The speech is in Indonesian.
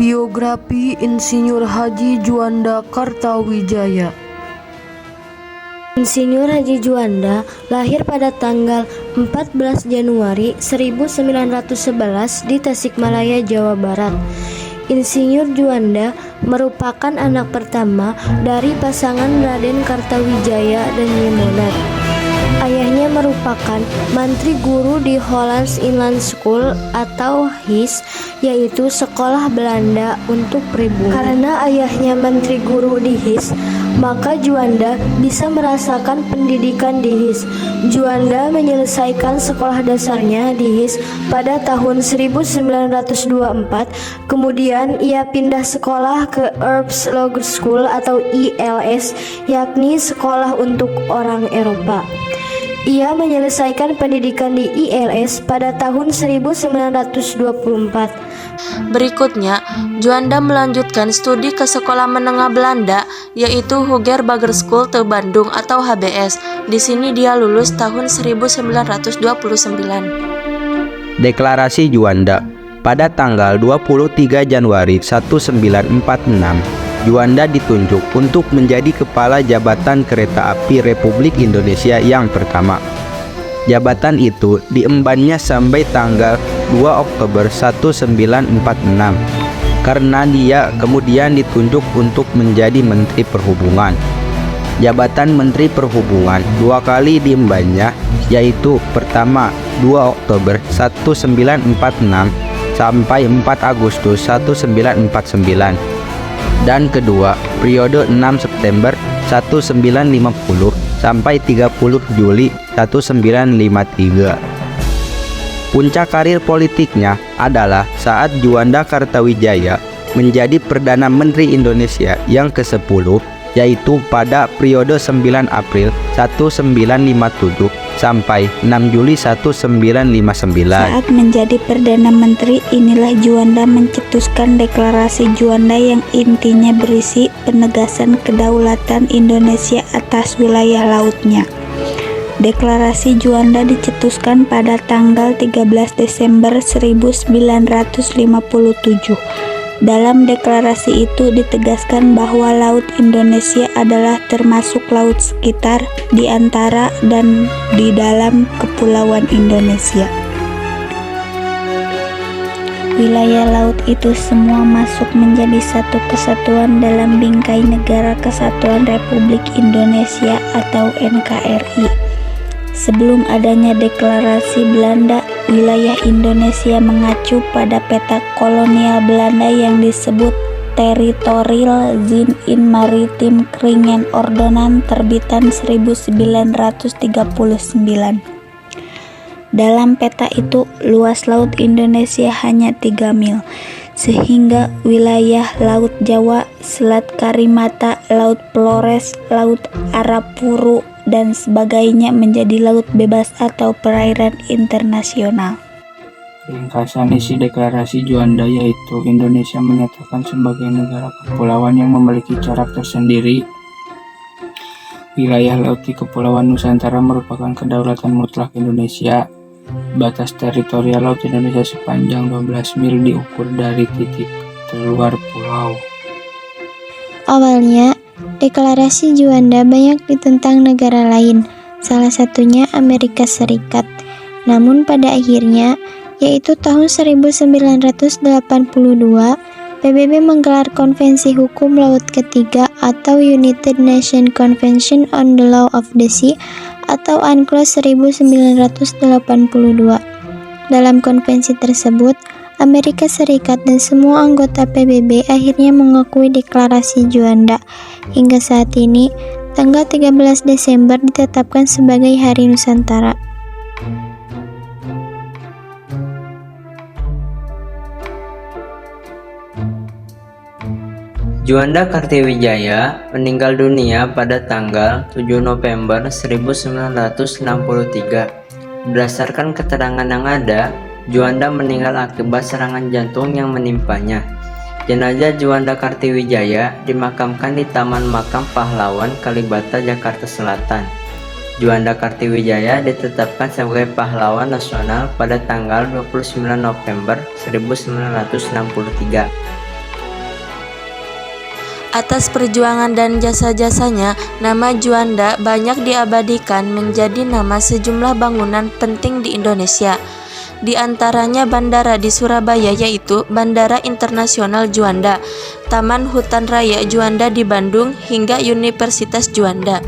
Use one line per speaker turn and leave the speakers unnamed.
Biografi Insinyur Haji Juanda Kartawijaya.
Insinyur Haji Juanda lahir pada tanggal 14 Januari 1911 di Tasikmalaya, Jawa Barat. Insinyur Juanda merupakan anak pertama dari pasangan Raden Kartawijaya dan Nyemonat. Ayahnya merupakan mantri guru di Hollands Inland School atau HIS, yaitu sekolah Belanda untuk pribumi. Karena ayahnya menteri guru di HIS, maka Juanda bisa merasakan pendidikan di HIS. Juanda menyelesaikan sekolah dasarnya di HIS pada tahun 1924. Kemudian ia pindah sekolah ke Earps Law School atau ILS, yakni sekolah untuk orang Eropa. Ia menyelesaikan pendidikan di ILS pada tahun 1924.
Berikutnya, Juanda melanjutkan studi ke sekolah menengah Belanda, yaitu Huger Bager School te Bandung atau HBS. Di sini dia lulus tahun 1929.
Deklarasi Juanda. Pada tanggal 23 Januari 1946, Juanda ditunjuk untuk menjadi Kepala Jabatan Kereta Api Republik Indonesia yang pertama. Jabatan itu diembannya sampai tanggal 2 Oktober 1946, karena dia kemudian ditunjuk untuk menjadi Menteri Perhubungan. Jabatan Menteri Perhubungan dua kali diembannya, yaitu pertama 2 Oktober 1946 sampai 4 Agustus 1949. Dan kedua, periode 6 September 1950 sampai 30 Juli 1953. Puncak karir politiknya adalah saat Juanda Kartawijaya menjadi Perdana Menteri Indonesia yang ke-10, yaitu pada periode 9 April 1957 sampai 6 Juli 1959.
Saat menjadi Perdana Menteri, inilah Juanda mencetuskan Deklarasi Juanda yang intinya berisi penegasan kedaulatan Indonesia atas wilayah lautnya. Deklarasi Juanda dicetuskan pada tanggal 13 Desember 1957. Dalam deklarasi itu ditegaskan bahwa Laut Indonesia adalah termasuk laut sekitar, di antara, dan di dalam Kepulauan Indonesia. Wilayah laut itu semua masuk menjadi satu kesatuan dalam bingkai Negara Kesatuan Republik Indonesia atau NKRI. Sebelum adanya deklarasi Belanda, wilayah Indonesia mengacu pada peta kolonial Belanda yang disebut Territorial Zin in Maritime Kringen Ordonan terbitan 1939. Dalam peta itu, luas laut Indonesia hanya 3 mil, sehingga wilayah Laut Jawa, Selat Karimata, Laut Flores, Laut Arafuru, dan sebagainya menjadi laut bebas atau perairan internasional.
Ringkasan isi deklarasi Juanda yaitu Indonesia menyatakan sebagai negara kepulauan yang memiliki corak tersendiri. Wilayah laut di Kepulauan Nusantara merupakan kedaulatan mutlak Indonesia. Batas teritorial laut Indonesia sepanjang 12 mil diukur dari titik terluar pulau.
Awalnya, deklarasi Juanda banyak ditentang negara lain, salah satunya Amerika Serikat. Namun pada akhirnya, yaitu tahun 1982, PBB menggelar Konvensi Hukum Laut Ketiga atau United Nations Convention on the Law of the Sea atau UNCLOS 1982. Dalam konvensi tersebut, Amerika Serikat dan semua anggota PBB akhirnya mengakui deklarasi Juanda. Hingga saat ini, tanggal 13 Desember ditetapkan sebagai Hari Nusantara.
Juanda Kartawijaya meninggal dunia pada tanggal 7 November 1963. Berdasarkan keterangan yang ada, Juanda meninggal akibat serangan jantung yang menimpanya. Jenazah Juanda Kartawijaya dimakamkan di Taman Makam Pahlawan Kalibata, Jakarta Selatan. Juanda Kartawijaya ditetapkan sebagai pahlawan nasional pada tanggal 29 November 1963.
Atas perjuangan dan jasa-jasanya, nama Juanda banyak diabadikan menjadi nama sejumlah bangunan penting di Indonesia. Di antaranya bandara di Surabaya yaitu Bandara Internasional Juanda, Taman Hutan Raya Juanda di Bandung, hingga Universitas Juanda.